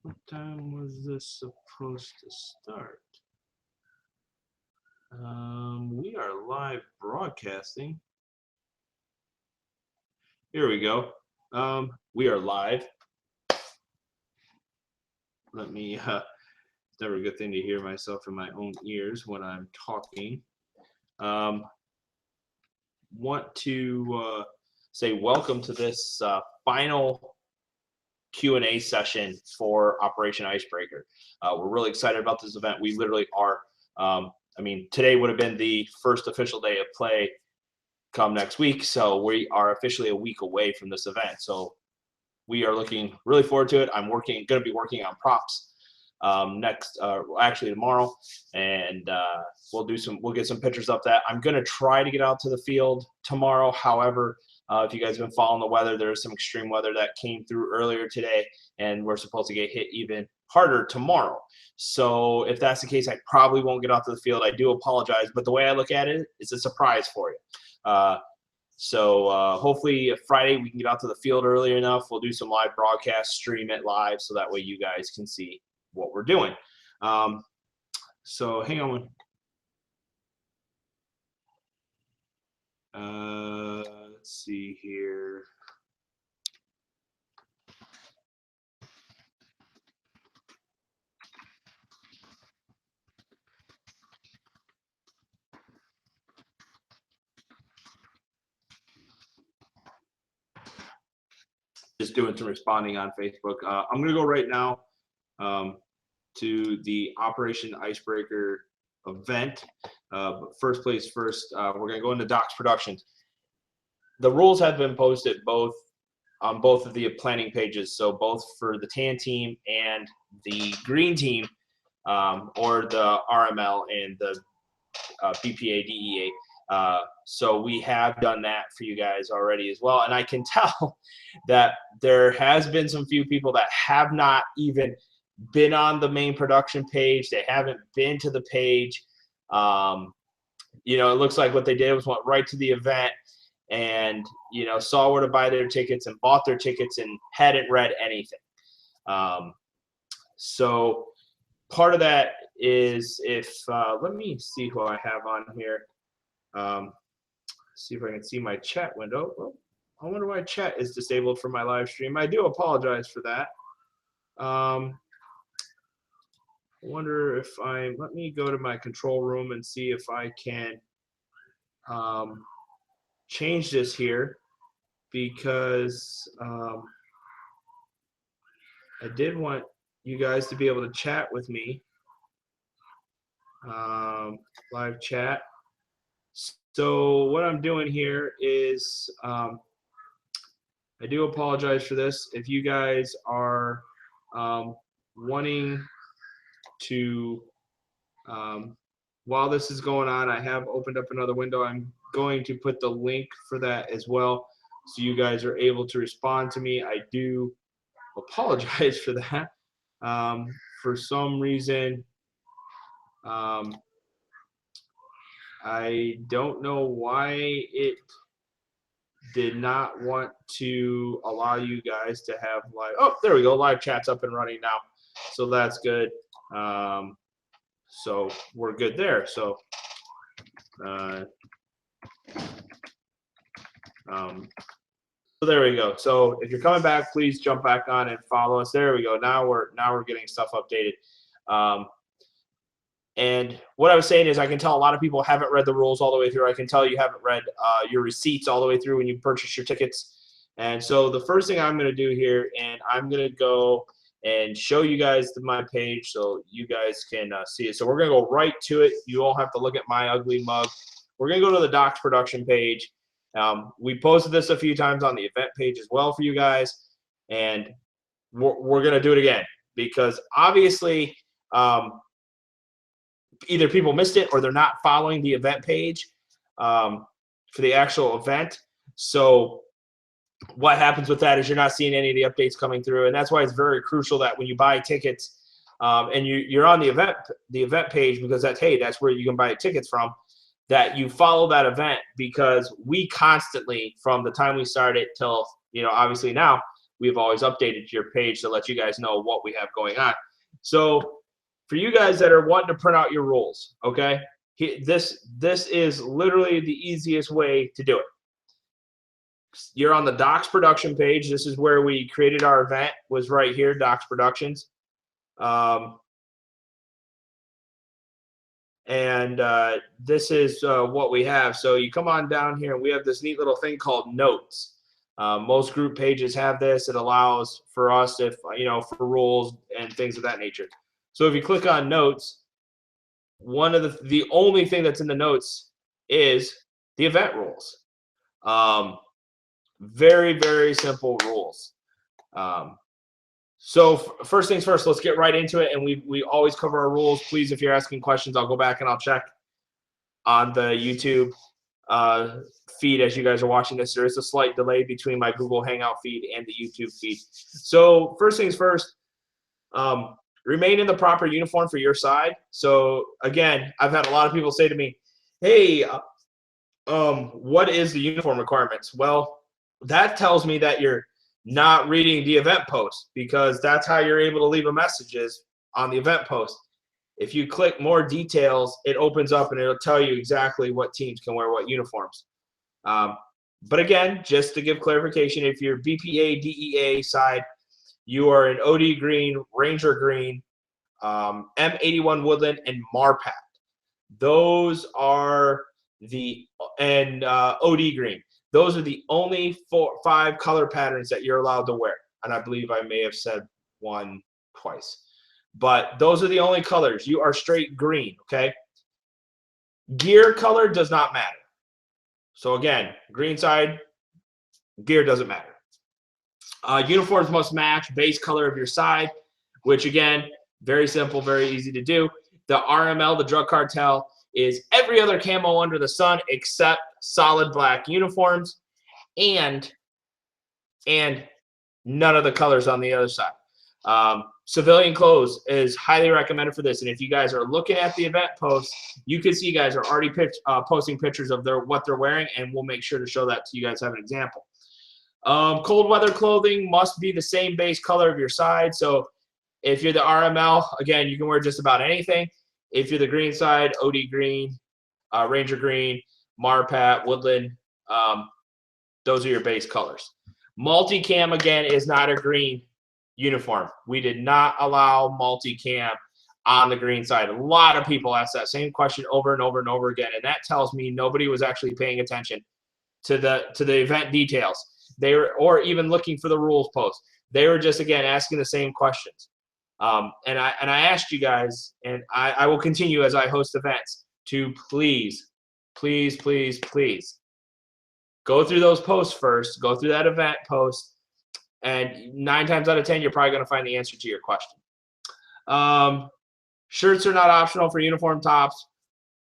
What time was this supposed to start? We are live broadcasting. Here we go. We are live. Let me, it's never a good thing to hear myself in my own ears when I'm talking. Want to say welcome to this final Q&A session for Operation Icebreaker. We're really excited about this event. We literally are. I mean, today would have been the first official day of play come next week, so we are officially a week away from this event. So we are looking really forward to it. I'm going to be working on props actually tomorrow, and we'll get some pictures up that. I'm going to try to get out to the field tomorrow. However, if you guys have been following the weather, there's some extreme weather that came through earlier today, and we're supposed to get hit even harder tomorrow. So if that's the case, I probably won't get out to the field. I do apologize, but the way I look at it, it's a surprise for you. So hopefully Friday we can get out to the field early enough. We'll do some live broadcast, stream it live, so that way you guys can see what we're doing. So hang on. Let's see here. Just doing some responding on Facebook. I'm going to go right now to the Operation Icebreaker event. But first, we're going to go into Docs Productions. The rules have been posted on both of the planning pages, so both for the tan team and the green team, or the RML and the BPA DEA. So we have done that for you guys already as well, and I can tell that there has been some few people that have not even been on the main production page. They haven't been to the page. You know, it looks like what they did was went right to the event and, you know, saw where to buy their tickets and bought their tickets and hadn't read anything. So part of that is let me see who I have on here. See if I can see my chat window. Well, I wonder why chat is disabled for my live stream. I do apologize for that. I wonder if let me go to my control room and see if I can change this here, because I did want you guys to be able to chat with me, live chat. So what I'm doing here is I do apologize for this. If you guys are wanting to, while this is going on, I have opened up another window. I'm going to put the link for that as well, so you guys are able to respond to me. I do apologize for that. For some reason, I don't know why it did not want to allow you guys to have live. Oh, there we go. Live chat's up and running now. So that's good. So we're good there. So, so there we go. So if you're coming back, please jump back on and follow us. There we go. Now we're getting stuff updated. And what I was saying is, I can tell a lot of people haven't read the rules all the way through. I can tell you haven't read your receipts all the way through when you purchase your tickets. And so the first thing I'm going to do here, and I'm going to go and show you guys my page so you guys can see it. So we're going to go right to it. You don't have to look at my ugly mug. We're going to go to the Docs Production page. We posted this a few times on the event page as well for you guys. And we're going to do it again, because obviously either people missed it or they're not following the event page for the actual event. So what happens with that is you're not seeing any of the updates coming through, and that's why it's very crucial that when you buy tickets and you're on the event page, because that's where you can buy tickets from, that you follow that event, because we constantly, from the time we started till, obviously now, we've always updated your page to let you guys know what we have going on. So for you guys that are wanting to print out your rules, okay, this is literally the easiest way to do it. You're on the Docs Production page. This is where we created our event, was right here, Docs Productions. This is what we have. So you come on down here, and we have this neat little thing called Notes. Most group pages have this. It allows for us, if for rules and things of that nature. So if you click on Notes, one of the only thing that's in the notes is the event rules. Very, very simple rules. So first things first, let's get right into it. And we always cover our rules. Please, if you're asking questions, I'll go back and I'll check on the YouTube feed as you guys are watching this. There is a slight delay between my Google Hangout feed and the YouTube feed. So first things first, remain in the proper uniform for your side. So again, I've had a lot of people say to me, hey, what is the uniform requirements? Well, that tells me that you're not reading the event post, because that's how you're able to leave a messages on the event post. If you click more details, it opens up and it'll tell you exactly what teams can wear what uniforms. But again, just to give clarification, if you're BPA, DEA side, you are in OD green, Ranger green, M81 Woodland, and Marpat. Those are the, and OD green. Those are the only 5 color patterns that you're allowed to wear. And I believe I may have said one twice. But those are the only colors. You are straight green, okay? Gear color does not matter. So again, green side, gear doesn't matter. Uniforms must match base color of your side, which again, very simple, very easy to do. The RML, the drug cartel, is every other camo under the sun except solid black uniforms and none of the colors on the other side. Civilian clothes is highly recommended for this. And if you guys are looking at the event post, you can see you guys are already posting pictures of what they're wearing, and we'll make sure to show that to you guys. Have an example. Cold weather clothing must be the same base color of your side. So if you're the RML, again, you can wear just about anything. If you're the green side, OD green, Ranger green, Marpat, Woodland, those are your base colors. Multicam, again, is not a green uniform. We did not allow multicam on the green side. A lot of people ask that same question over and over and over again, and that tells me nobody was actually paying attention to the event details. They were, or even looking for the rules post. They were just, again, asking the same questions. And I asked you guys, and I will continue as I host events, to please go through those posts first. Go through that event post, and 9 times out of 10, you're probably going to find the answer to your question. Shirts are not optional for uniform tops.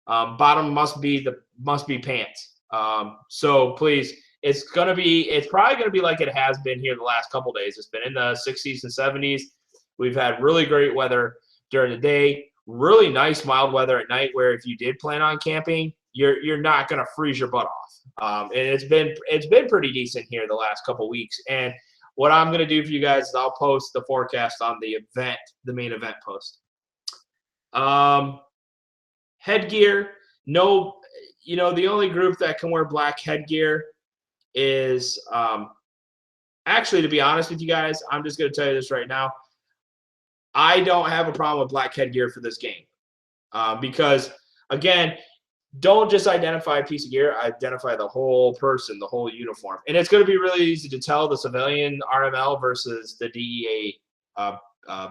Bottom must be pants. So please, it's probably going to be like it has been here the last couple days. It's been in the 60s and 70s. We've had really great weather during the day, really nice mild weather at night, where if you did plan on camping, you're not going to freeze your butt off. And it's been pretty decent here the last couple weeks. And what I'm going to do for you guys is I'll post the forecast on the main event post. Headgear, no, the only group that can wear black headgear is, actually, to be honest with you guys, I'm just going to tell you this right now. I don't have a problem with black headgear for this game, because, again, don't just identify a piece of gear, identify the whole person, the whole uniform. And it's going to be really easy to tell the civilian RML versus the DEA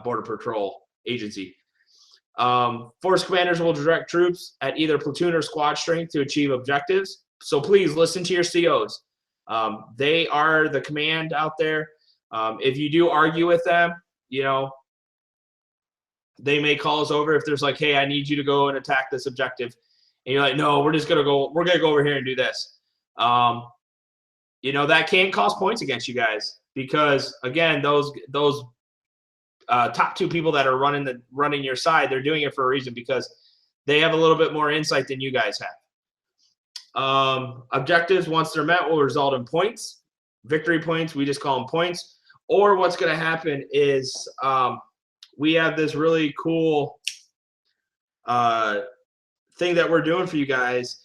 Border Patrol agency. Force commanders will direct troops at either platoon or squad strength to achieve objectives. So please listen to your COs. They are the command out there. If you do argue with them, they may call us over if there's like, hey, I need you to go and attack this objective. And you're like, no, we're going to go over here and do this. That can cost points against you guys, because again, those top 2 people that are running your side, they're doing it for a reason, because they have a little bit more insight than you guys have. Objectives, once they're met, will result in points. Victory points, we just call them points. Or what's going to happen is we have this really cool thing that we're doing for you guys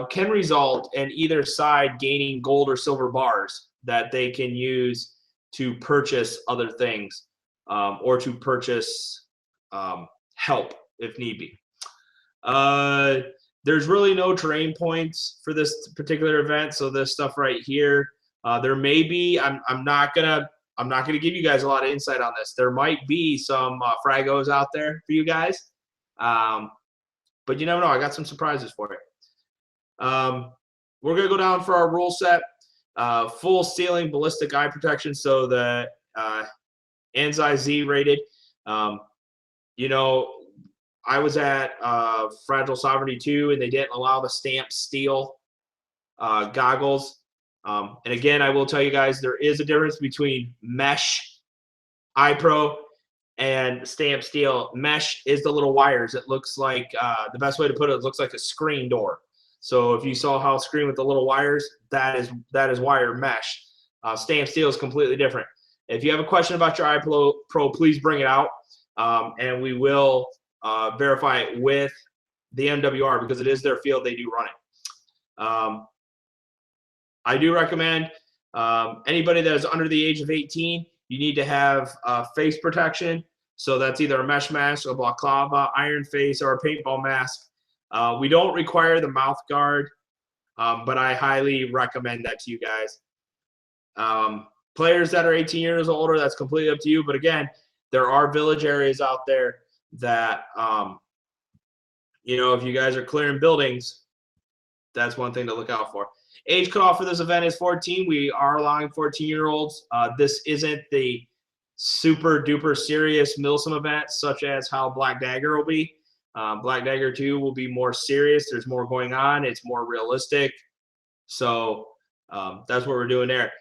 can result in either side gaining gold or silver bars that they can use to purchase other things or to purchase help if need be. There's really no terrain points for this particular event, so this stuff right here, there may be. I'm not gonna give you guys a lot of insight on this. There might be some fragos out there for you guys, but you never know. I got some surprises for you. We're gonna go down for our rule set. Full ceiling ballistic eye protection, so the Anzai Z rated. You know, I was at Fragile Sovereignty 2, and they didn't allow the stamped steel goggles. And again, I will tell you guys, there is a difference between mesh eye pro and stamped steel. Mesh is the little wires. It looks like the best way to put it looks like a screen door. So if you saw how a screen with the little wires, that is wire mesh. Stamped steel is completely different. If you have a question about your eye pro, please bring it out, and we will verify it with the MWR because it is their field. They do run it. I do recommend anybody that is under the age of 18, you need to have face protection. So that's either a mesh mask, a balaclava, iron face, or a paintball mask. We don't require the mouth guard, but I highly recommend that to you guys. Players that are 18 years or older, that's completely up to you. But again, there are village areas out there that, you know, if you guys are clearing buildings, that's one thing to look out for. Age cutoff for this event is 14. We are allowing 14-year-olds. This isn't the super duper serious Milsim event, such as how Black Dagger will be. Black Dagger 2 will be more serious. There's more going on. It's more realistic. So that's what we're doing there.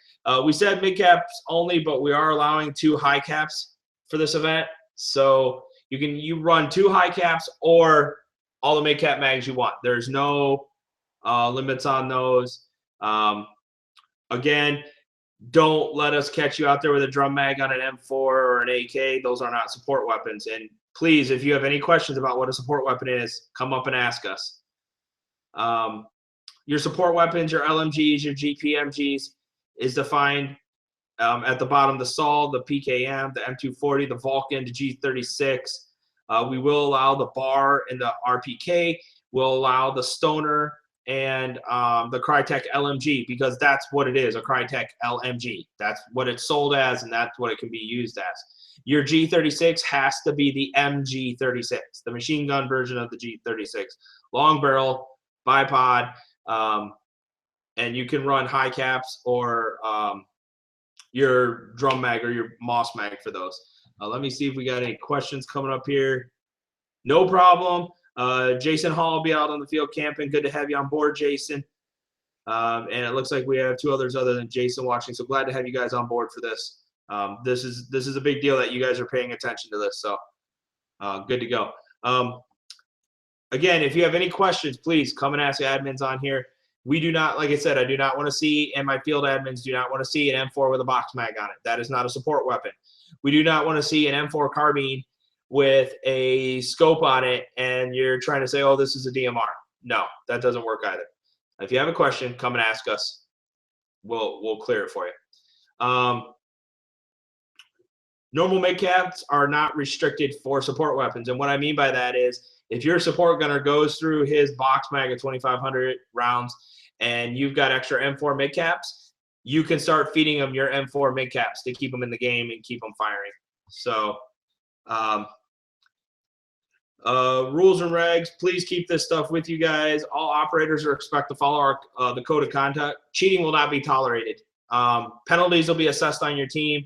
We said mid caps only, but we are allowing 2 high caps for this event. So you run 2 high caps or all the mid cap mags you want. There's no limits on those. Again, don't let us catch you out there with a drum mag on an M4 or an AK. Those are not support weapons. And please, if you have any questions about what a support weapon is, come up and ask us. Your support weapons, your LMGs, your GPMGs is defined at the bottom, the SAL, the PKM, the M240, the Vulcan, the G36. We will allow the BAR and the RPK. We'll allow the Stoner and the Crytek LMG because that's what it is, a Crytek LMG. That's what it's sold as, and that's what it can be used as. Your G36 has to be the MG36, the machine gun version of the G36. Long barrel, bipod, and you can run high caps or your drum mag or your Moss mag for those. Let me see if we got any questions coming up here. No problem. Jason Hall will be out on the field camping. Good to have you on board, Jason. And it looks like we have 2 others other than Jason watching. So glad to have you guys on board for this. This is a big deal that you guys are paying attention to this. So good to go. Again, if you have any questions, please come and ask the admins on here. We do not, like I said, I do not want to see, and my field admins do not want to see an M4 with a box mag on it. That is not a support weapon. We do not want to see an M4 carbine with a scope on it and you're trying to say, oh, this is a DMR. No, that doesn't work either. If you have a question, come and ask us. We'll clear it for you. Normal mid caps are not restricted for support weapons. And what I mean by that is if your support gunner goes through his box mag of 2,500 rounds and you've got extra M4 mid caps, you can start feeding them your M4 mid caps to keep them in the game and keep them firing. So rules and regs, please keep this stuff with you guys. All operators are expected to follow the code of conduct. Cheating will not be tolerated. Penalties will be assessed on your team.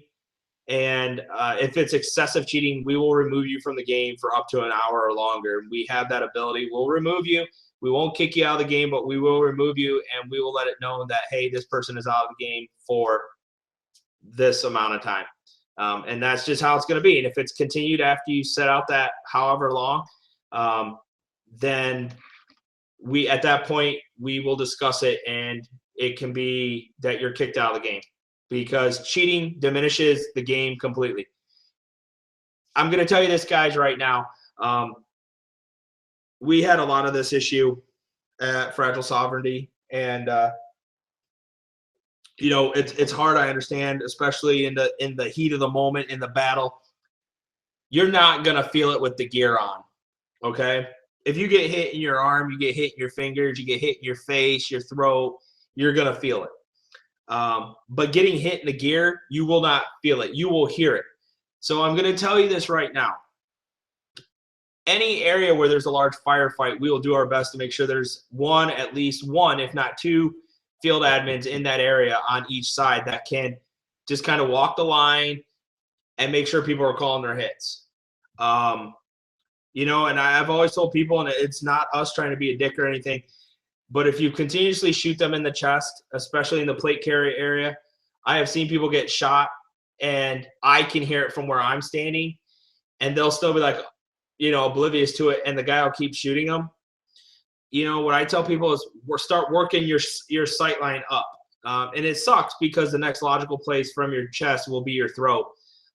And if it's excessive cheating, we will remove you from the game for up to an hour or longer. We have that ability. We'll remove you. We won't kick you out of the game, but we will remove you, and we will let it know that, hey, this person is out of the game for this amount of time. And that's just how it's going to be. And if it's continued after you set out that however long, then we at that point we will discuss it, and it can be that you're kicked out of the game because cheating diminishes the game completely. I'm going to tell you this, guys, right now. We had a lot of this issue at Fragile Sovereignty, and you know, it's hard. I understand, especially in the heat of the moment in the battle. You're not gonna feel it with the gear on, okay? If you get hit in your arm, you get hit in your fingers, you get hit in your face, your throat, you're gonna feel it. But getting hit in the gear, you will not feel it. You will hear it. So I'm gonna tell you this right now. Any area where there's a large firefight, we will do our best to make sure there's at least one, if not two, field admins in that area on each side that can just kind of walk the line and make sure people are calling their hits. You know, and I've always told people, and it's not us trying to be a dick or anything, but if you continuously shoot them in the chest, especially in the plate carrier area, I have seen people get shot and I can hear it from where I'm standing, and they'll still be like, you know, oblivious to it, and the guy will keep shooting them. You know, what I tell people is start working your sight line up. And it sucks because the next logical place from your chest will be your throat.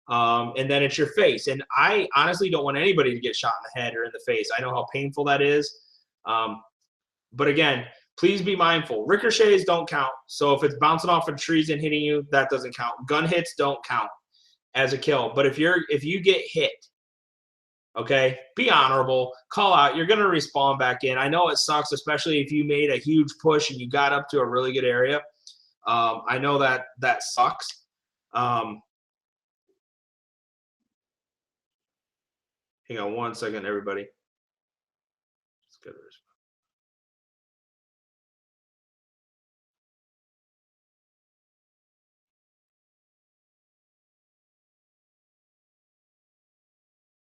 And then it's your face. And I honestly don't want anybody to get shot in the head or in the face. I know how painful that is. But again, please be mindful. Ricochets don't count. So if it's bouncing off of trees and hitting you, that doesn't count. Gun hits don't count as a kill. But if you get hit, okay, be honorable, call out. You're going to respawn back in. I know it sucks, especially if you made a huge push and you got up to a really good area. I know that sucks. Hang on one second, everybody. Let's get this.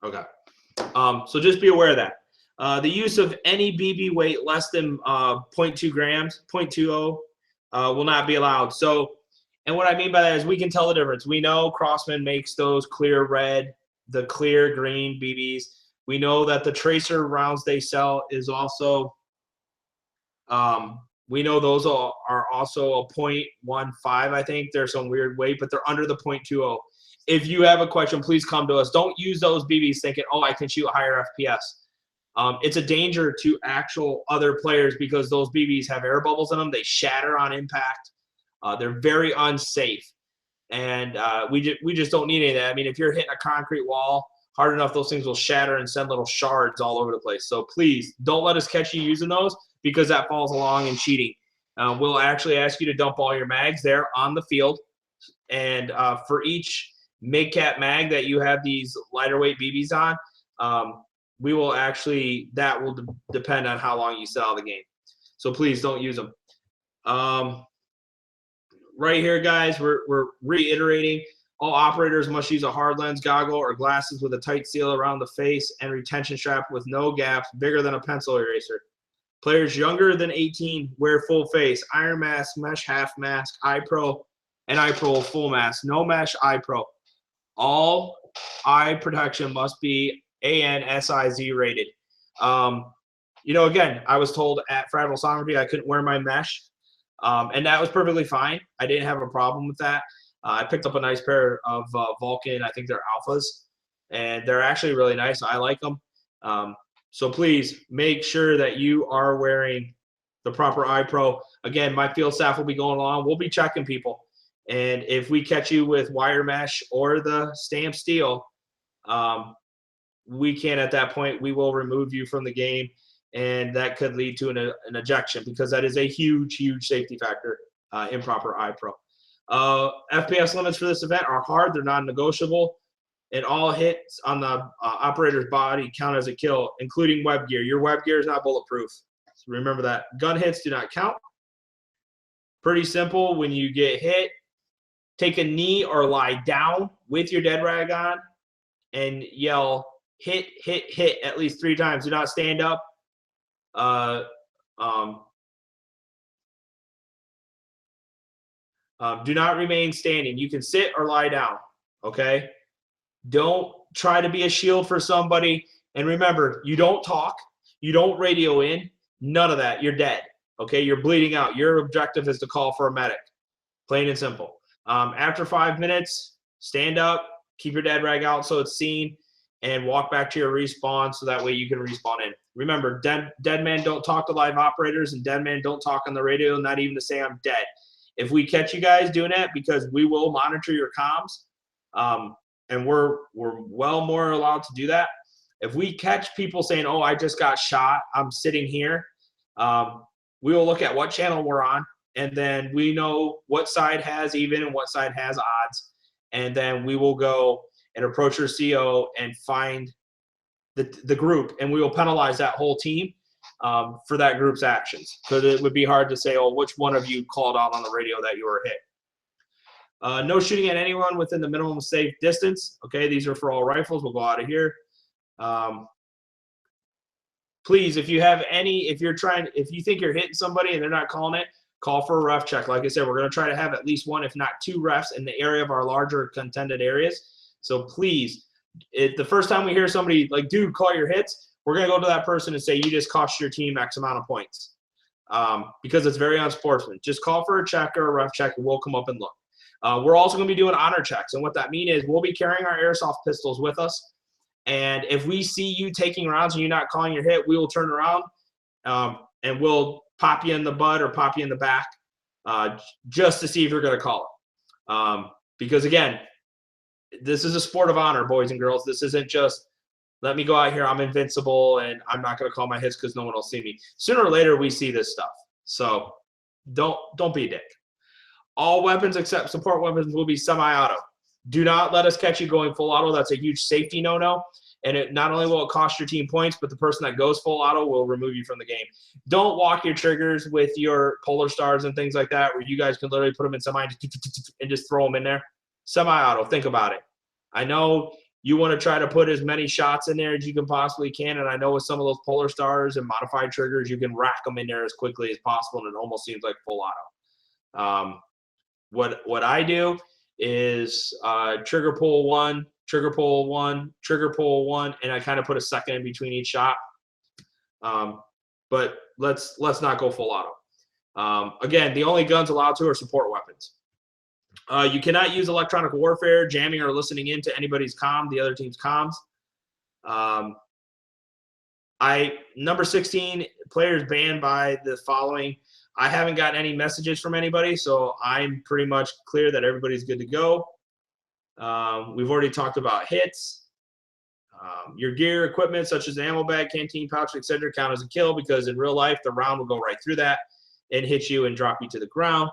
Okay. So just be aware of that. The use of any BB weight less than 0.2 grams, 0.20, will not be allowed. So, and what I mean by that is we can tell the difference. We know Crosman makes those clear red, the clear green BBs. We know that the tracer rounds they sell is also, we know those are also a 0.15, I think. There's some weird weight, but they're under the 0.20. If you have a question, please come to us. Don't use those BBs thinking, oh, I can shoot higher FPS. It's a danger to actual other players because those BBs have air bubbles in them. They shatter on impact. They're very unsafe. And we just don't need any of that. I mean, if you're hitting a concrete wall hard enough, those things will shatter and send little shards all over the place. So please don't let us catch you using those because that falls along in cheating. We'll actually ask you to dump all your mags there on the field. And for each MidCap mag that you have these lighter weight BBs on, we will actually, that will depend on how long you sell the game. So please don't use them. Right here, guys, we're reiterating, all operators must use a hard lens goggle or glasses with a tight seal around the face and retention strap with no gaps bigger than a pencil eraser. Players younger than 18 wear full face, iron mask, mesh half mask, eye pro, and eye pro full mask. No mesh eye pro. All eye protection must be ANSIZ rated. You know, again, I was told at Fragile Sovereignty I couldn't wear my mesh, and that was perfectly fine. I didn't have a problem with that. I picked up a nice pair of Vulcan. I think they're alphas, and they're actually really nice. I like them. So please make sure that you are wearing the proper eye pro. Again, my field staff will be going along. We'll be checking people. And if we catch you with wire mesh or the stamped steel, we can, at that point, we will remove you from the game. And that could lead to an ejection because that is a huge, huge safety factor, improper eye pro. FPS limits for this event are hard. They're non-negotiable. And all hits on the operator's body count as a kill, including web gear. Your web gear is not bulletproof. So remember that. Gun hits do not count. Pretty simple. When you get hit, take a knee or lie down with your dead rag on and yell, hit, hit, hit at least 3 times. Do not stand up. Do not remain standing. You can sit or lie down, okay? Don't try to be a shield for somebody. And remember, you don't talk. You don't radio in. None of that. You're dead. Okay, you're bleeding out. Your objective is to call for a medic. Plain and simple. After 5 minutes, stand up, keep your dead rag out so it's seen, and walk back to your respawn so that way you can respawn in. Remember, dead men don't talk to live operators, and dead men don't talk on the radio, not even to say I'm dead. If we catch you guys doing that, because we will monitor your comms, and we're well more allowed to do that. If we catch people saying, oh, I just got shot, I'm sitting here, we will look at what channel we're on, and then we know what side has even and what side has odds. And then we will go and approach your CO and find the group, and we will penalize that whole team for that group's actions. Because it would be hard to say, oh, which one of you called out on the radio that you were hit. No shooting at anyone within the minimum safe distance. Okay, these are for all rifles. We'll go out of here. Please, if you think you're hitting somebody and they're not calling it, call for a ref check. Like I said, we're going to try to have at least one, if not two refs in the area of our larger contended areas. So please, the first time we hear somebody like, dude, call your hits, we're going to go to that person and say, you just cost your team X amount of points, because it's very unsportsmanlike. Just call for a check or a ref check, and we'll come up and look. We're also going to be doing honor checks. And what that means is we'll be carrying our airsoft pistols with us. And if we see you taking rounds and you're not calling your hit, we will turn around and we'll pop you in the butt or pop you in the back just to see if you're going to call it. Because, again, this is a sport of honor, boys and girls. This isn't just let me go out here, I'm invincible, and I'm not going to call my hits because no one will see me. Sooner or later, we see this stuff. So don't be a dick. All weapons except support weapons will be semi-auto. Do not let us catch you going full auto. That's a huge safety no-no. And it not only will it cost your team points, but the person that goes full auto will remove you from the game. Don't walk your triggers with your Polar Stars and things like that, where you guys can literally put them in semi and just throw them in there. Semi-auto, think about it. I know you want to try to put as many shots in there as you can possibly can, and I know with some of those Polar Stars and modified triggers, you can rack them in there as quickly as possible, and it almost seems like full auto. What I do is trigger pull one, trigger pull one, trigger pull one, and I kind of put a second in between each shot. But let's not go full auto. Again, the only guns allowed to are support weapons. You cannot use electronic warfare, jamming, or listening in to anybody's comm, the other team's comms. Number 16, players banned by the following. I haven't gotten any messages from anybody, so I'm pretty much clear that everybody's good to go. We've already talked about hits. Your gear, equipment, such as the ammo bag, canteen pouch, etc., count as a kill, because in real life, the round will go right through that and hit you and drop you to the ground.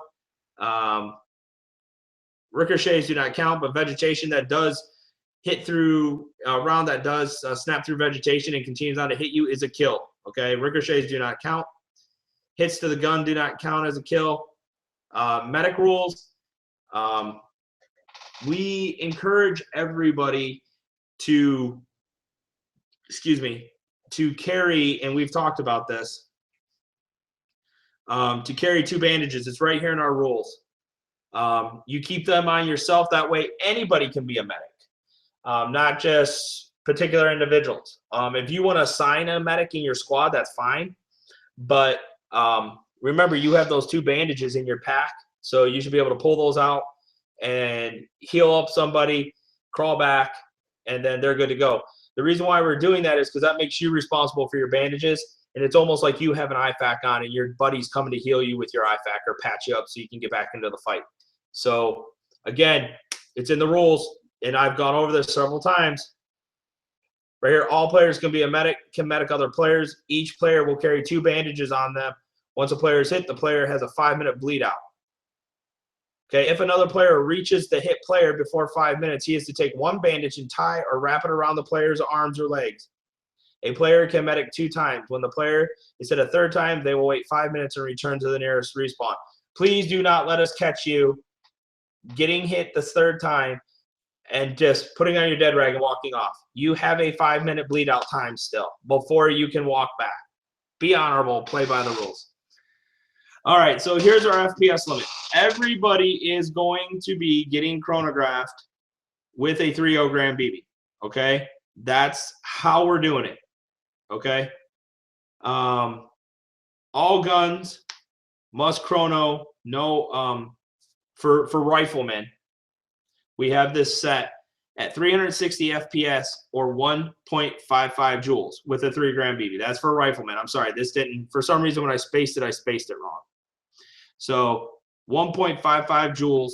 Ricochets do not count, but vegetation that does hit through a round that does snap through vegetation and continues on to hit you is a kill. Okay, ricochets do not count. Hits to the gun do not count as a kill. Medic rules. We encourage everybody to carry, and we've talked about this, to carry 2 bandages. It's right here in our rules. You keep them on yourself. That way anybody can be a medic, not just particular individuals. If you want to assign a medic in your squad, that's fine. But remember, you have those 2 bandages in your pack, so you should be able to pull those out and heal up somebody, crawl back, and then they're good to go. The reason why we're doing that is because that makes you responsible for your bandages, and it's almost like you have an IFAK on and your buddy's coming to heal you with your IFAK or patch you up so you can get back into the fight. So, again, it's in the rules, and I've gone over this several times. Right here, all players can be a medic, can medic other players. Each player will carry 2 bandages on them. Once a player is hit, the player has a 5-minute bleed out. Okay, if another player reaches the hit player before 5 minutes, he has to take 1 bandage and tie or wrap it around the player's arms or legs. A player can medic 2 times. When the player is hit a 3rd time, they will wait 5 minutes and return to the nearest respawn. Please do not let us catch you getting hit the 3rd time and just putting on your dead rag and walking off. You have a 5-minute bleed out time still before you can walk back. Be honorable, play by the rules. All right, so here's our FPS limit. Everybody is going to be getting chronographed with a 3.0 gram BB, okay? That's how we're doing it, okay? all guns must chrono. No, for riflemen, we have this set at 360 FPS or 1.55 joules with a 3 gram BB. That's for riflemen. I'm sorry, this didn't, for some reason when I spaced it wrong. So 1.55 joules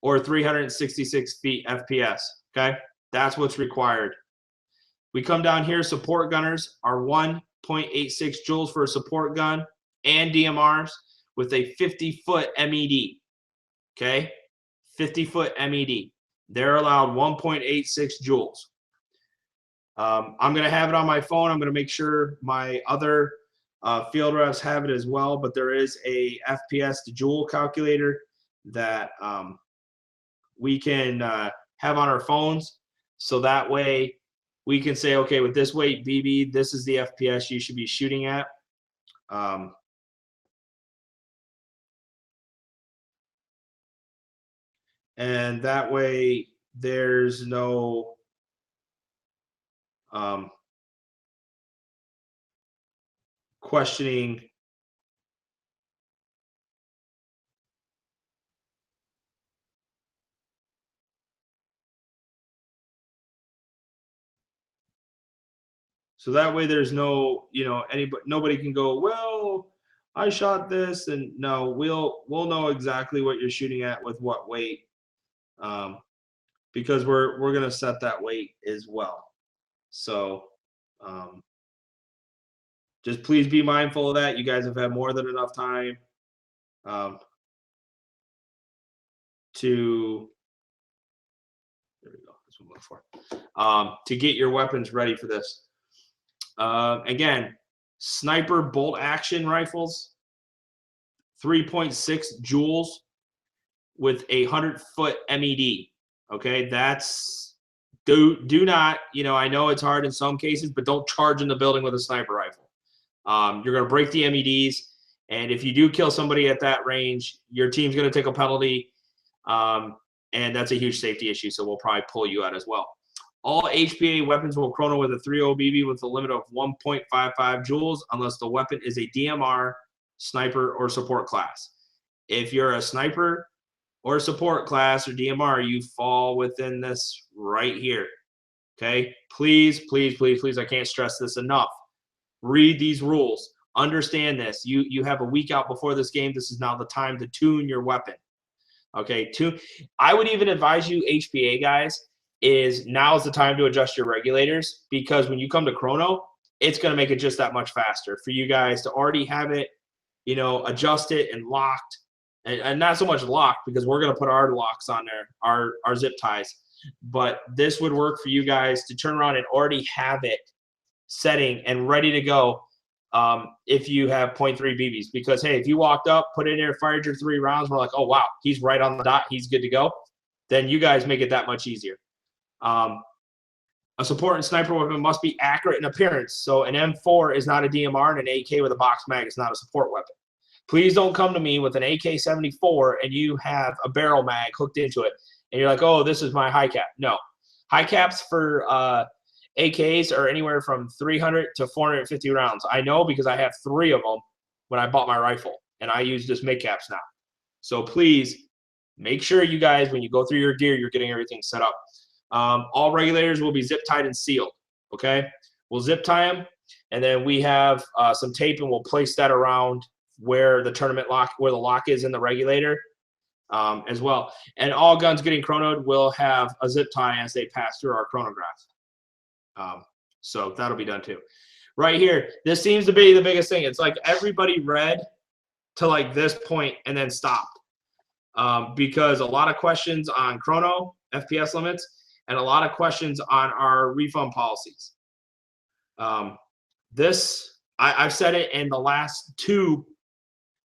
or 366 feet FPS, okay? That's what's required. We come down here, support gunners are 1.86 joules for a support gun and DMRs with a 50-foot MED, okay? 50-foot MED. They're allowed 1.86 joules. I'm going to have it on my phone. I'm going to make sure my other field reps have it as well, but there is a FPS to joule calculator that we can have on our phones. So that way we can say, okay, with this weight BB, this is the FPS you should be shooting at. And that way there's no questioning so that way there's no, you know, nobody can go, well, I shot this, and no, we'll know exactly what you're shooting at with what weight, because we're gonna set that weight as well. So just please be mindful of that. You guys have had more than enough time to, there we go, that's what I'm looking for, to get your weapons ready for this. Again, sniper bolt action rifles, 3.6 joules with a 100-foot MED. Okay, that's do not, you know, I know it's hard in some cases, but don't charge in the building with a sniper rifle. You're going to break the MEDs, and if you do kill somebody at that range, your team's going to take a penalty, and that's a huge safety issue. So we'll probably pull you out as well. All HPA weapons will chrono with a 3.0 BB with a limit of 1.55 joules unless the weapon is a DMR, sniper, or support class. If you're a sniper or support class or DMR, you fall within this right here. Okay? Please, please, please, please, I can't stress this enough. Read these rules. Understand this. You have a week out before this game. This is now the time to tune your weapon. Okay? I would even advise you, HPA guys, is now's the time to adjust your regulators, because when you come to chrono, it's going to make it just that much faster for you guys to already have it, you know, adjust it and locked, and not so much locked because we're going to put our locks on there, our zip ties, but this would work for you guys to turn around and already have it setting and ready to go if you have 0.3 BBs. Because, hey, if you walked up, put it in there, fired your 3 rounds, we're like, oh, wow, he's right on the dot, he's good to go, then you guys make it that much easier. A support and sniper weapon must be accurate in appearance. So an M4 is not a DMR, and an AK with a box mag is not a support weapon. Please don't come to me with an AK-74 and you have a barrel mag hooked into it, and you're like, oh, this is my high cap. No. High caps for AKs are anywhere from 300 to 450 rounds. I know because I have 3 of them when I bought my rifle, and I use just mid caps now. So please make sure you guys, when you go through your gear, you're getting everything set up. All regulators will be zip tied and sealed. Okay, we'll zip tie them, and then we have some tape, and we'll place that around where the tournament lock, where the lock is in the regulator, as well. And all guns getting chronoed will have a zip tie as they pass through our chronograph. So that'll be done too. Right here, this seems to be the biggest thing. It's like everybody read to like this point and then stopped, because a lot of questions on chrono FPS limits and a lot of questions on our refund policies. I've said it in the last 2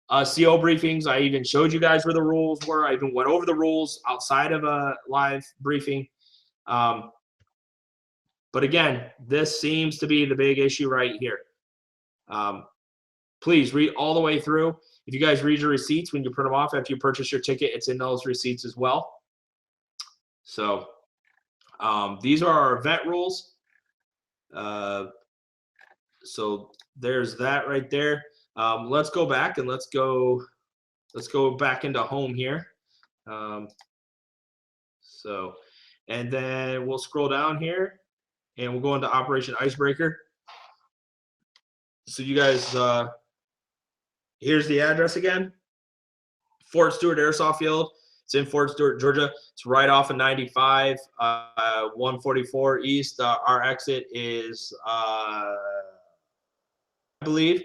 CO briefings. I even showed you guys where the rules were. I even went over the rules outside of a live briefing. But again, this seems to be the big issue right here. Please read all the way through. If you guys read your receipts when you print them off after you purchase your ticket, it's in those receipts as well. So these are our event rules. So there's that right there. Let's go back and let's go back into home here. And then we'll scroll down here and we'll go into Operation Icebreaker. So you guys, here's the address again. Fort Stewart Airsoft Field. It's in Fort Stewart, Georgia. It's right off of 95, 144 East. Our exit is, I believe,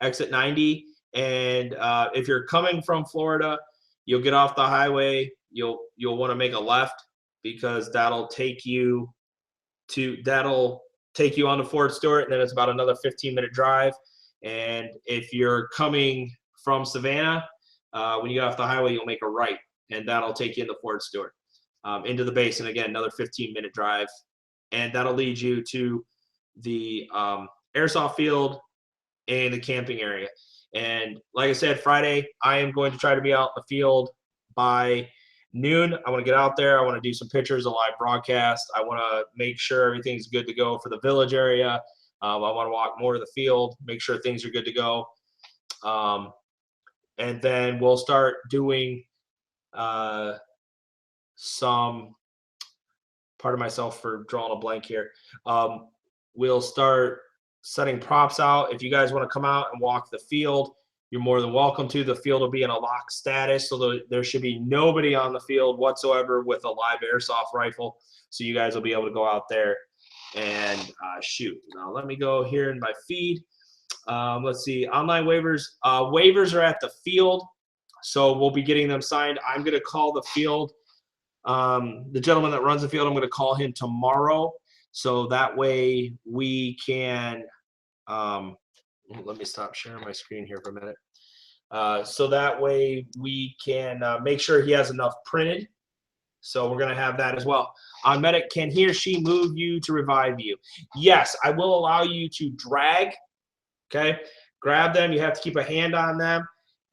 exit 90. And if you're coming from Florida, you'll get off the highway. You'll want to make a left because that'll take you onto Fort Stewart, and then it's about another 15-minute drive. And if you're coming from Savannah, when you get off the highway, you'll make a right, and that'll take you into Fort Stewart, into the base. And again, another 15-minute drive, and that'll lead you to the airsoft field and the camping area. And like I said, Friday, I am going to try to be out in the field by noon. I want to get out there. I want to do some pictures, a live broadcast. I want to make sure everything's good to go for the village area. I want to walk more of the field, make sure things are good to go. And then we'll start doing some, pardon myself for drawing a blank here. We'll start setting props out. If you guys want to come out and walk the field, you're more than welcome to. The field will be in a lock status, so there should be nobody on the field whatsoever with a live airsoft rifle. So you guys will be able to go out there and shoot. Now let me go here in my feed. Let's see, online waivers. Waivers are at the field, so we'll be getting them signed. I'm going to call the field. The gentleman that runs the field, I'm going to call him tomorrow, so that way we can let me stop sharing my screen here for a minute. So that way we can make sure he has enough printed. So we're going to have that as well. On medic, can he or she move you to revive you? Yes, I will allow you to drag. Okay, grab them. You have to keep a hand on them,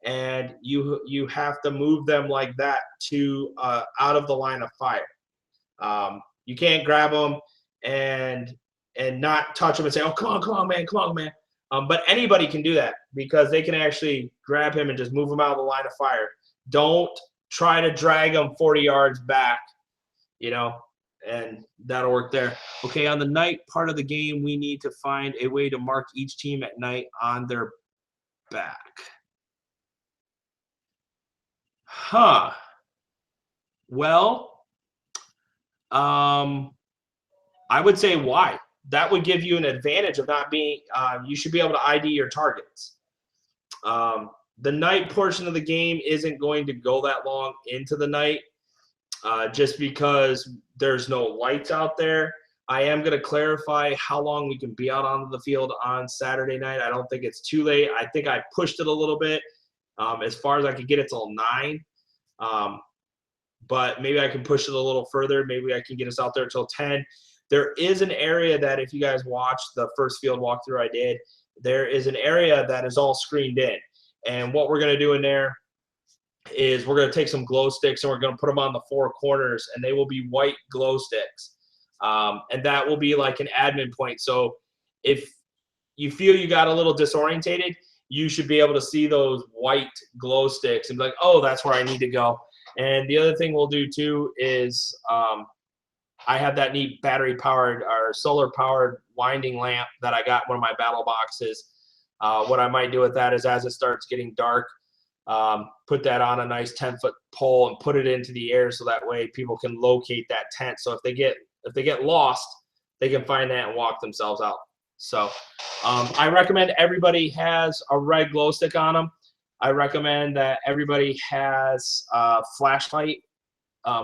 and you have to move them like that to out of the line of fire. You can't grab them and not touch them and say, "Oh, come on, man, come on, man." But anybody can do that because they can actually grab him and just move him out of the line of fire. Don't try to drag him 40 yards back, and that'll work there. Okay, on the night part of the game, we need to find a way to mark each team at night on their back. Well, I would say why. That would give you an advantage of not being, you should be able to ID your targets. The night portion of the game isn't going to go that long into the night just because there's no lights out there. I am going to clarify how long we can be out on the field on Saturday night. I don't think it's too late. I think I pushed it a little bit as far as I could get it till 9. But maybe I can push it a little further. Maybe I can get us out there till 10. There is an area that if you guys watched the first field walkthrough I did, there is an area that is all screened in. And what we're going to do in there is we're going to take some glow sticks and we're going to put them on the 4 corners, and they will be white glow sticks. And that will be like an admin point. So if you feel you got a little disorientated, you should be able to see those white glow sticks and be like, oh, that's where I need to go. And the other thing we'll do too is I have that neat battery-powered or solar-powered winding lamp that I got in one of my battle boxes. What I might do with that is as it starts getting dark, put that on a nice 10-foot pole and put it into the air so that way people can locate that tent. So if they get lost, they can find that and walk themselves out. So I recommend everybody has a red glow stick on them. I recommend that everybody has a flashlight,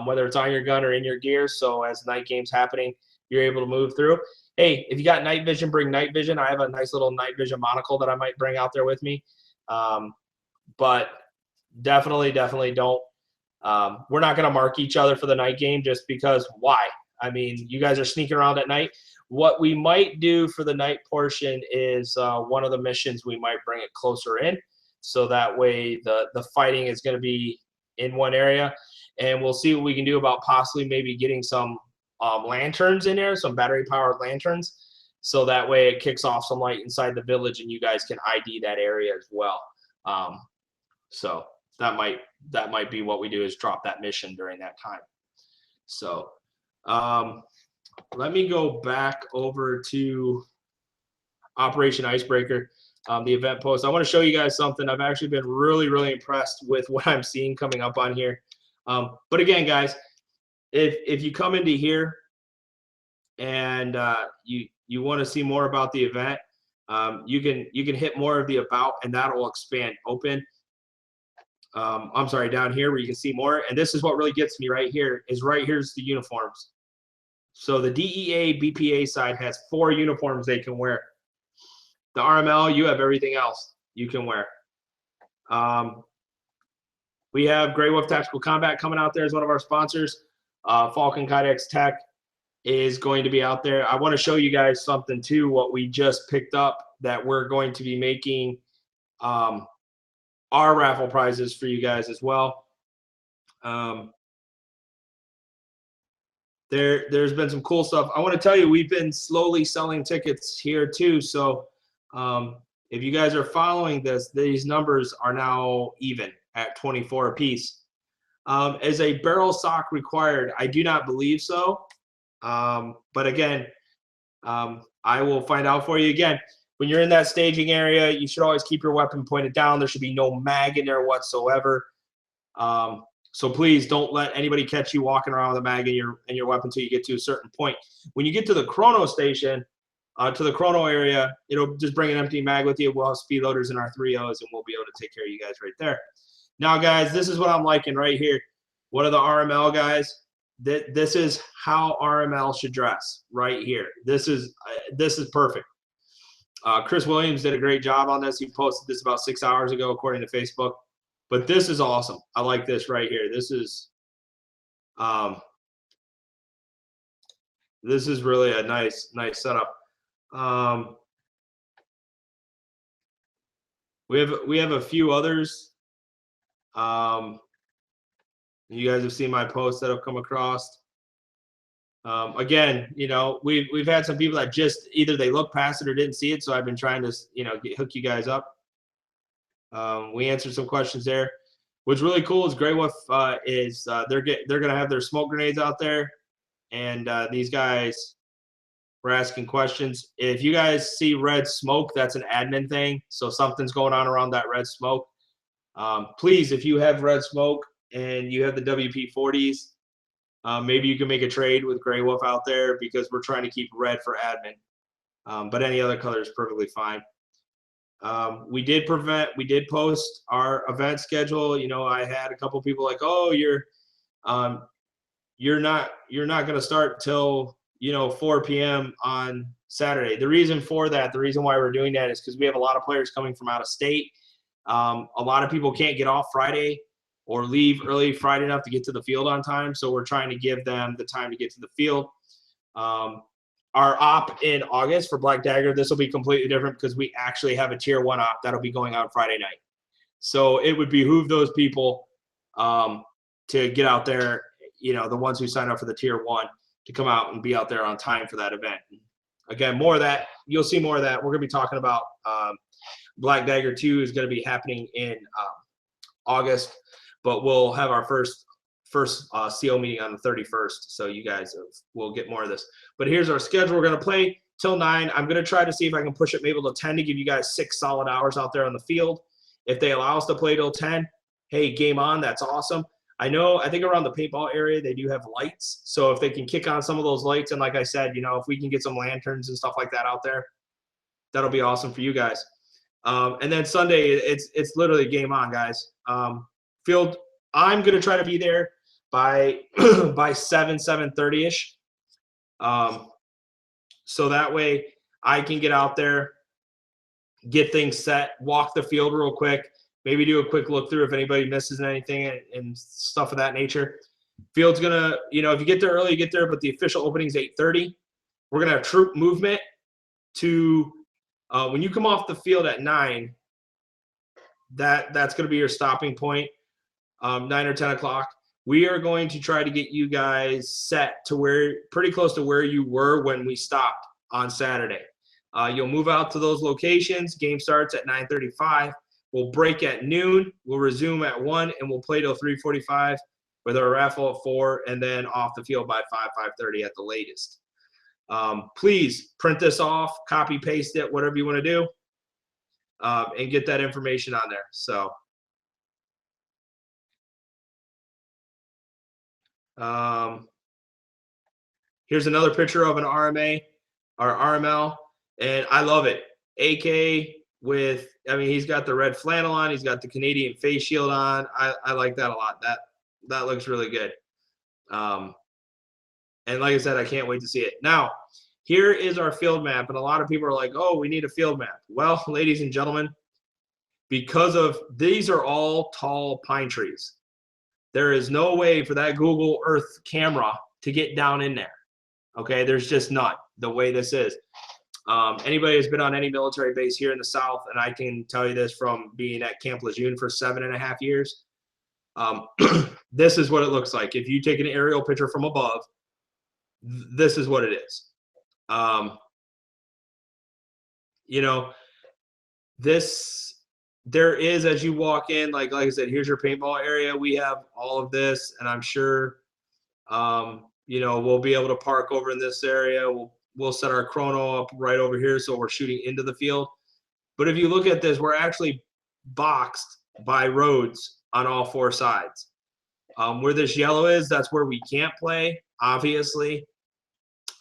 whether it's on your gun or in your gear, so as night game's happening, you're able to move through. Hey, if you got night vision, bring night vision. I have a nice little night vision monocle that I might bring out there with me. But definitely don't. We're not going to mark each other for the night game just because why? I mean, you guys are sneaking around at night. What we might do for the night portion is one of the missions, we might bring it closer in. So that way the fighting is going to be in one area. And we'll see what we can do about possibly maybe getting some lanterns in there, some battery-powered lanterns. So that way it kicks off some light inside the village and you guys can ID that area as well. So that might be what we do, is drop that mission during that time. So let me go back over to Operation Icebreaker, the event post. I want to show you guys something. I've actually been really, really impressed with what I'm seeing coming up on here. But again, guys, if you come into here and you want to see more about the event, you can hit more of the about, and that will expand open. I'm sorry, down here where you can see more. And this is what really gets me right here, is right here's the uniforms. So the DEA BPA side has 4 uniforms they can wear. The RML, you have everything else you can wear. We have Grey Wolf Tactical Combat coming out there as one of our sponsors. Falcon Kydex Tech is going to be out there. I want to show you guys something too, what we just picked up, that we're going to be making our raffle prizes for you guys as well. There's been some cool stuff. I want to tell you, we've been slowly selling tickets here too. So if you guys are following this, these numbers are now even at 24 apiece. Is a barrel sock required? I do not believe so. But again, I will find out for you. Again, when you're in that staging area, you should always keep your weapon pointed down. There should be no mag in there whatsoever. So please don't let anybody catch you walking around with a mag in your weapon until you get to a certain point. When you get to the chrono station, to the chrono area, it'll just bring an empty mag with you. We'll have speed loaders in our 3.0s, and we'll be able to take care of you guys right there. Now, guys, this is what I'm liking right here. One of the RML guys, this is how RML should dress right here. This is perfect. Chris Williams did a great job on this. He posted this about 6 hours ago, according to Facebook. But this is awesome. I like this right here. This is really a nice setup. We have a few others. You guys have seen my posts that have come across. Again, we've had some people that just either they looked past it or didn't see it. So I've been trying to hook you guys up. We answered some questions there. What's really cool is Grey Wolf they're gonna have their smoke grenades out there, and these guys were asking questions. If you guys see red smoke, that's an admin thing. So something's going on around that red smoke. Please, if you have red smoke and you have the WP-40s, maybe you can make a trade with Grey Wolf out there, because we're trying to keep red for admin. But any other color is perfectly fine. We did post our event schedule. I had a couple people like, oh, you're not going to start till 4 p.m. on Saturday. The reason why we're doing that is because we have a lot of players coming from out of state. A lot of people can't get off Friday or leave early Friday enough to get to the field on time. So we're trying to give them the time to get to the field. Our op in August for Black Dagger, this will be completely different, because we actually have a tier 1 op that'll be going on Friday night. So it would behoove those people to get out there, the ones who sign up for the tier 1, to come out and be out there on time for that event. Again, more of that. You'll see more of that. We're going to be talking about Black Dagger 2 is going to be happening in August, but we'll have our first CO meeting on the 31st. So you guys will get more of this. But here's our schedule. We're going to play till 9. I'm going to try to see if I can push it maybe till 10 to give you guys 6 solid hours out there on the field. If they allow us to play till 10, hey, game on. That's awesome. I think around the paintball area, they do have lights. So if they can kick on some of those lights, and like I said, if we can get some lanterns and stuff like that out there, that'll be awesome for you guys. And then Sunday, it's literally game on, guys. Field, I'm going to try to be there by 7:30ish. So that way I can get out there, get things set, walk the field real quick, maybe do a quick look through if anybody misses anything and stuff of that nature. Field's gonna, if you get there early, you get there, but the official opening is 8:30. We're gonna have troop movement to when you come off the field at 9. That's gonna be your stopping point. 9 or 10 o'clock. We are going to try to get you guys set to pretty close to where you were when we stopped on Saturday. You'll move out to those locations. Game starts at 9:35. We'll break at noon. We'll resume at 1, and we'll play till 3:45 with our raffle at 4, and then off the field by 5:30 at the latest. Please print this off, copy, paste it, whatever you want to do, and get that information on there. So here's another picture of an RMA or RML, and I love it. AK with, I mean, he's got the red flannel on. He's got the Canadian face shield on. I like that a lot. That looks really good. And like I said, I can't wait to see it. Now, here is our field map, and a lot of people are like, oh, we need a field map. Well, ladies and gentlemen, because of these are all tall pine trees, there is no way for that Google Earth camera to get down in there. Okay, there's just not the way this is. Anybody who's been on any military base here in the South, and I can tell you this from being at Camp Lejeune for 7.5 years, this is what it looks like. If you take an aerial picture from above, this is what it is. You know, there is, as you walk in, like I said, here's your paintball area. We have all of this, and I'm sure, you know, we'll be able to park over in this area. We'll set our chrono up right over here, so we're shooting into the field. But if you look at this, we're actually boxed by roads on all 4 sides. Where this yellow is, that's where we can't play, obviously.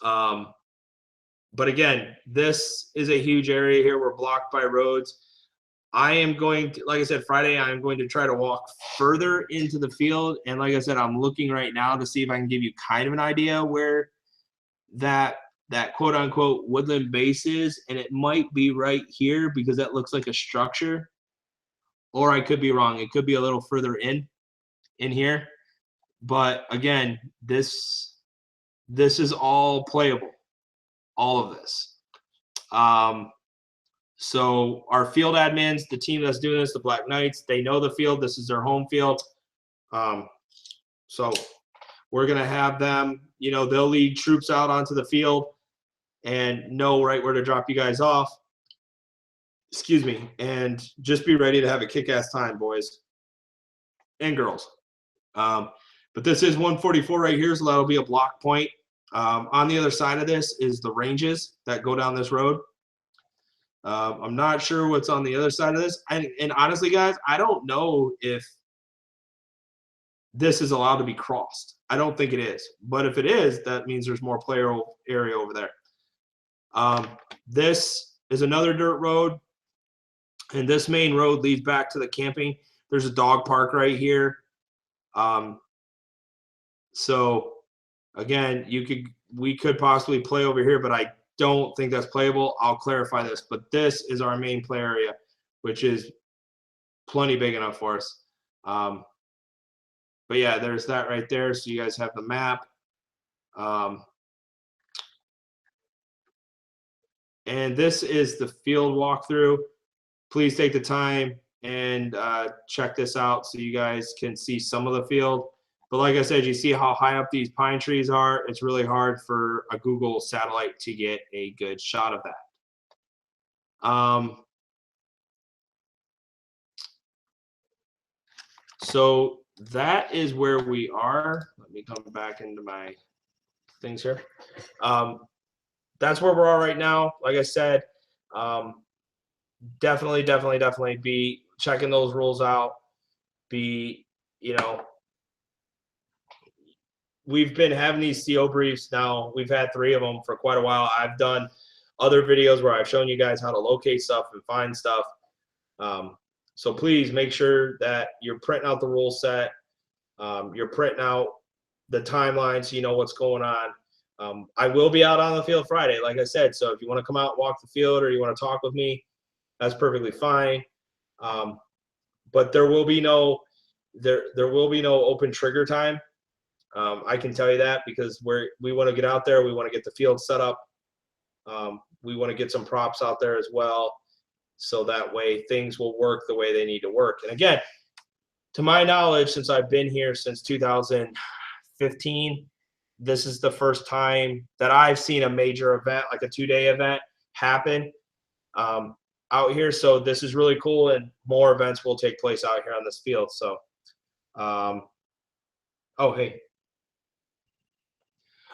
But again, this is a huge area here. We're blocked by roads. I am going to, like I said, Friday, I'm going to try to walk further into the field. And like I said, I'm looking right now to see if I can give you kind of an idea where that quote unquote woodland base is. And it might be right here because that looks like a structure. Or I could be wrong. It could be a little further in here. But again, this is all playable. All of this. So our field admins, the team that's doing this, the Black Knights, they know the field. This is their home field. So we're going to have them, you know, they'll lead troops out onto the field and know right where to drop you guys off. Excuse me. And just be ready to have a kick-ass time, boys and girls. But this is 144 right here, so that'll be a block point. On the other side of this is the ranges that go down this road. I'm not sure what's on the other side of this. And honestly, guys, I don't know if this is allowed to be crossed. I don't think it is. But if it is, that means there's more player area over there. This is another dirt road. And this main road leads back to the camping. There's a dog park right here. So again, we could possibly play over here, but I don't think that's playable. I'll clarify this, but this is our main play area, which is plenty big enough for us. But yeah, there's that right there. So you guys have the map. And this is the field walkthrough. Please take the time and check this out so you guys can see some of the field. But like I said, you see how high up these pine trees are. It's really hard for a Google satellite to get a good shot of that. So that is where we are. Let me come back into my things here. That's where we're at right now. Like I said, definitely be checking those rules out. We've been having these CO briefs now. We've had 3 of them for quite a while. I've done other videos where I've shown you guys how to locate stuff and find stuff. So please make sure that you're printing out the rule set. You're printing out the timeline so you know what's going on. I will be out on the field Friday, like I said. So if you want to come out and walk the field or you want to talk with me, that's perfectly fine. But there will be no open trigger time. I can tell you that because we want to get out there. We want to get the field set up. We want to get some props out there as well. So that way things will work the way they need to work. And again, to my knowledge, since I've been here since 2015, this is the first time that I've seen a major event, like a 2-day event, happen out here. So this is really cool, and more events will take place out here on this field. So, oh, hey.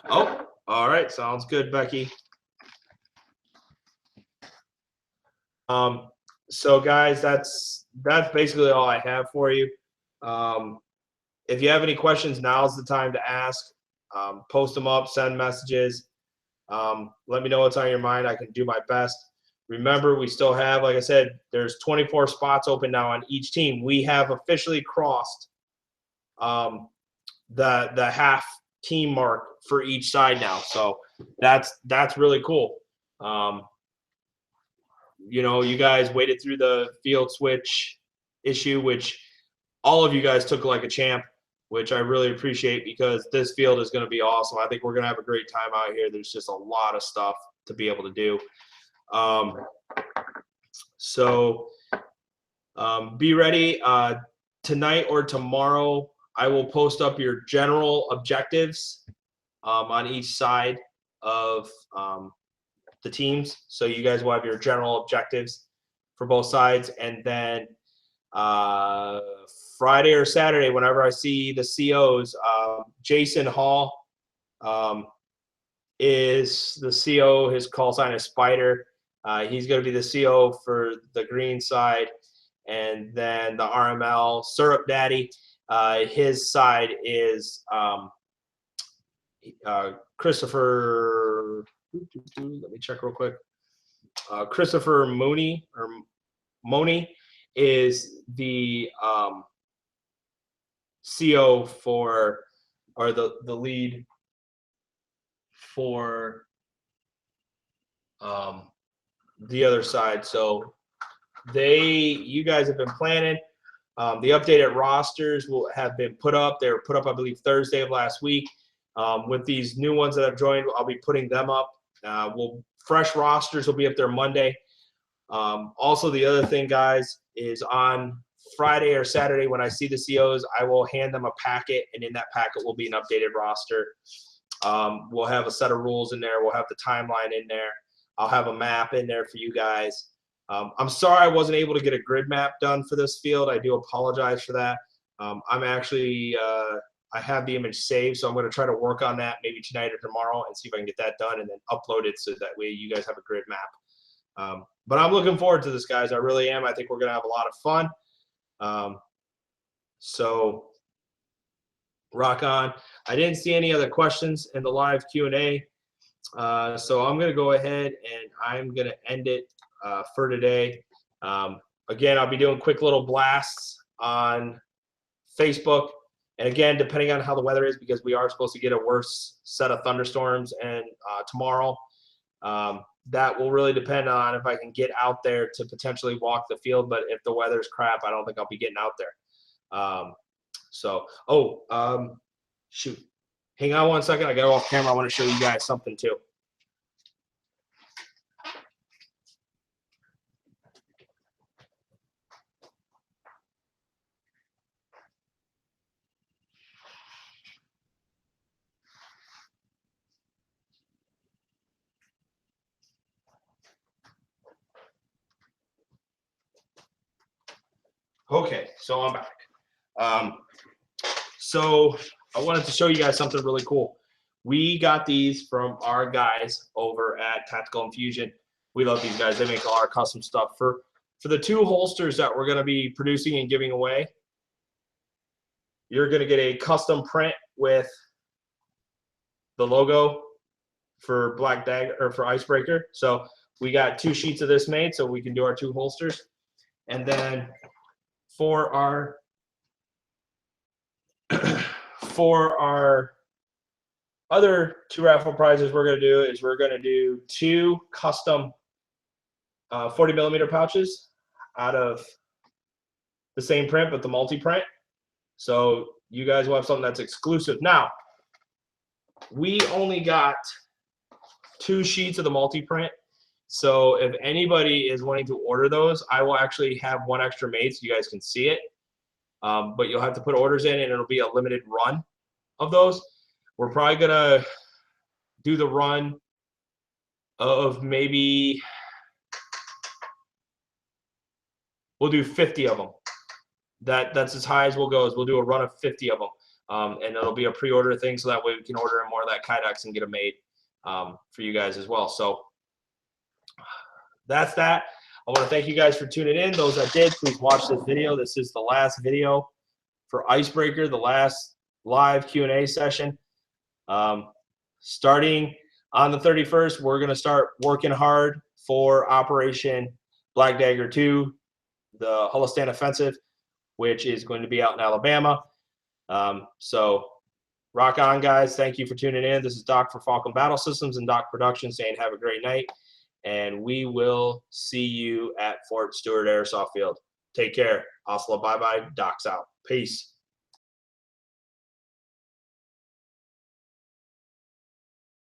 Oh, all right. Sounds good, Becky. So guys, that's basically all I have for you. If you have any questions, now's the time to ask. Post them up, send messages. Let me know what's on your mind. I can do my best. Remember, we still have, like I said, there's 24 spots open now on each team. We have officially crossed the half team mark for each side now. So that's really cool. You know, you guys waited through the field switch issue, which all of you guys took like a champ, which I really appreciate, because this field is going to be awesome. I think we're going to have a great time out here. There's just a lot of stuff to be able to do. Be ready. Tonight or tomorrow, I will post up your general objectives on each side of the teams. So you guys will have your general objectives for both sides. And then Friday or Saturday, whenever I see the COs, Jason Hall is the CO. His call sign is Spider. He's going to be the CO for the green side. And then the RML, Syrup Daddy, his side is Christopher. Let me check real quick. Christopher Mooney or Moni is the CO for, or the lead for the other side. So you guys have been planning. The updated rosters will have been put up. They were put up, I believe, Thursday of last week. With these new ones that have joined, I'll be putting them up. Fresh rosters will be up there Monday. Also, the other thing, guys, is on Friday or Saturday when I see the COs, I will hand them a packet, and in that packet will be an updated roster. We'll have a set of rules in there. We'll have the timeline in there. I'll have a map in there for you guys. I'm sorry I wasn't able to get a grid map done for this field. I do apologize for that. I'm actually I have the image saved, so I'm going to try to work on that maybe tonight or tomorrow and see if I can get that done and then upload it so that way you guys have a grid map. But I'm looking forward to this, guys. I really am. I think we're going to have a lot of fun. So rock on. I didn't see any other questions in the live Q&A. So I'm going to go ahead and I'm going to end it for today. Again, I'll be doing quick little blasts on Facebook. And again, depending on how the weather is, because we are supposed to get a worse set of thunderstorms and tomorrow, that will really depend on if I can get out there to potentially walk the field. But if the weather's crap, I don't think I'll be getting out there. Shoot. Hang on one second. I got off camera. I want to show you guys something too. Okay, so I'm back. So I wanted to show you guys something really cool. We got these from our guys over at Tactical Infusion. We love these guys. They make all our custom stuff. For the 2 holsters that we're going to be producing and giving away, you're going to get a custom print with the logo for Black Dagger or for Icebreaker. So we got 2 sheets of this made so we can do our 2 holsters. And then for our other 2 raffle prizes we're going to do 2 custom 40mm pouches out of the same print but the multi-print. So you guys will have something that's exclusive. Now, we only got 2 sheets of the multi-print. So if anybody is wanting to order those, I will actually have 1 extra made so you guys can see it. But you'll have to put orders in, and it'll be a limited run of those. We're probably going to do the run of maybe, we'll do 50 of them. That's as high as we'll go. Is we'll do a run of 50 of them, and it'll be a pre-order thing, so that way we can order more of that Kydex and get them made for you guys as well. So that's that. I want to thank you guys for tuning in. Those that did, please watch this video. This is the last video for Icebreaker, the last live Q&A session. Starting on the 31st, we're going to start working hard for Operation Black Dagger 2, the Hulistan Offensive, which is going to be out in Alabama. So rock on, guys. Thank you for tuning in. This is Doc for Falcon Battle Systems and Doc Productions saying have a great night. And we will see you at Fort Stewart Airsoft Field. Take care. Hasta, bye-bye. Doc's out. Peace.